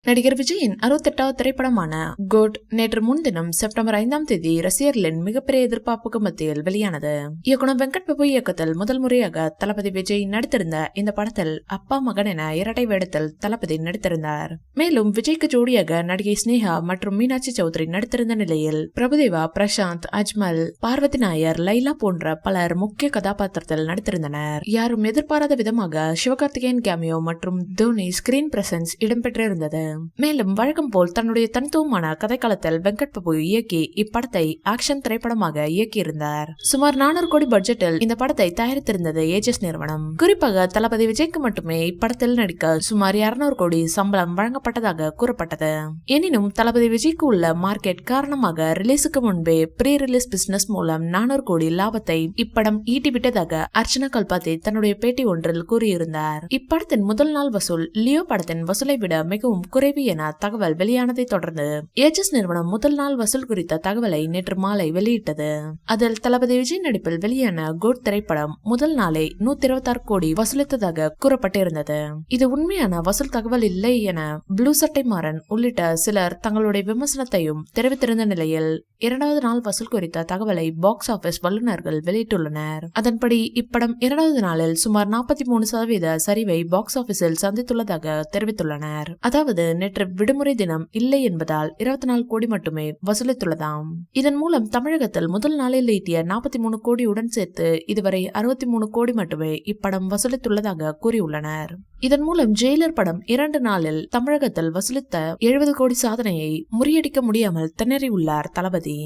நடிகர் விஜயின் 68வது திரைப்படமான கோட் நேற்று முன்தினம் செப்டம்பர் 5ஆம் தேதி ரசிகர்களின் மிகப்பெரிய எதிர்பார்ப்புக்கு மத்தியில் வெளியானது. இயக்குனர் வெங்கட் பிரபு இயக்கத்தில் முதல் முறையாக தளபதி விஜய் நடித்திருந்த இந்த படத்தில் அப்பா மகன் என இரட்டை வேடத்தில் தளபதி நடித்திருந்தார். மேலும் விஜய்க்கு ஜோடியாக நடிகை ஸ்னேகா மற்றும் மீனாட்சி சௌத்ரி நடித்திருந்த நிலையில் பிரபுதேவா, பிரசாந்த், அஜ்மல், பார்வதி நாயர், லைலா போன்ற பலர் முக்கிய கதாபாத்திரத்தில் நடித்திருந்தனர். யாரும் எதிர்பாராத விதமாக சிவகார்த்திகேயன் கேமியோ மற்றும் தோனி ஸ்கிரீன் பிரசன்ஸ் இடம்பெற்றிருந்தது. மேலும் வழக்கம் போல் தன்னுடைய தனித்துவமான கதைக்களத்தில் வெங்கட் பிரபு இயக்கி இப்படத்தை ஆக்ஷன் திரைப்படமாக இயக்கியிருந்தார். சுமார் 400 கோடி பட்ஜெட்டில் இந்த படத்தை தயாரித்திருந்தது ஏஜஸ் நிறுவனம். குறிப்பாக தளபதி விஜய்க்கு மட்டுமே இப்படத்தில் நடிக்க சுமார் 200 கோடி சம்பளம் வழங்கப்பட்டதாக கூறப்பட்டது. எனினும் தளபதி விஜய்க்கு உள்ள மார்க்கெட் காரணமாக ரிலீஸுக்கு முன்பே ப்ரீ ரிலீஸ் பிசினஸ் மூலம் 400 கோடி லாபத்தை இப்படம் ஈட்டிவிட்டதாக அர்ச்சனா கல்பாத்தி தன்னுடைய பேட்டி ஒன்றில் கூறியிருந்தார். இப்படத்தின் முதல் நாள் வசூல் லியோ படத்தின் வசூலை விட மிகவும் குறைவு என தகவல் வெளியானதை தொடர்ந்து ஏஜஸ் நிறுவனம் முதல் நாள் வசூல் குறித்த தகவலை நேற்று மாலை வெளியிட்டது. அதில் தளபதி விஜய் நடிப்பில் வெளியான கோட் திரைப்படம் முதல் நாளே 126 கோடி வசூலித்ததாக கூறப்பட்டிருந்தது. இது உண்மையான வசூல் தகவல் இல்லை என ப்ளூ சட்டை மாறன் உள்ளிட்ட சிலர் தங்களுடைய விமர்சனத்தையும் தெரிவித்திருந்த நிலையில் இரண்டாவது நாள் வசூல் குறித்த தகவலை பாக்ஸ் ஆபீஸ் வல்லுநர்கள் வெளியிட்டுள்ளனர். அதன்படி இப்படம் இரண்டாவது நாளில் சுமார் 43% சரிவை பாக்ஸ் ஆபீஸில் சந்தித்துள்ளதாக தெரிவித்துள்ளனர். அதாவது நேற்று விடுமுறை தினம் இல்லை என்பதால் 24 கோடி மட்டுமே வசூலித்துள்ளதாம். இதன் மூலம் தமிழகத்தில் முதல் நாளில் ஈட்டிய 43 கோடியுடன் சேர்த்து இதுவரை 63 கோடி மட்டுமே இப்படம் வசூலித்துள்ளதாக கூறியுள்ளனர். இதன் மூலம் ஜெயிலர் படம் 2 நாளில் தமிழகத்தில் வசூலித்த 70 கோடி சாதனையை முறியடிக்க முடியாமல் திணறியுள்ளார் தளபதி.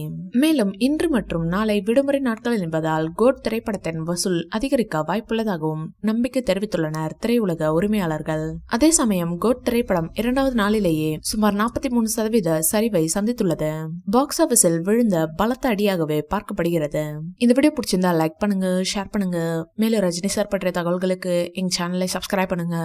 மேலும் இன்று மற்றும் நாளை விடுமுறை நாட்கள் என்பதால் கோட் திரைப்படத்தின் வசூல் அதிகரிக்க வாய்ப்புள்ளதாகவும் நம்பிக்கை தெரிவித்துள்ளனர் திரையுலக உரிமையாளர்கள். அதே சமயம் கோட் திரைப்படம் இரண்டாவது நாளிலேயே சுமார் 43% சரிவை சந்தித்துள்ளது. பாக்ஸ் ஆபீஸில் விழுந்த பலத்த அடியாகவே பார்க்கப்படுகிறது. இந்த வீடியோ பிடிச்சிருந்தா லைக் பண்ணுங்க, ஷேர் பண்ணுங்க. மேலும் ரஜினி சார் பற்றிய தகவல்களுக்கு எங்க சேனலை சப்ஸ்கிரைப் பண்ணுங்க.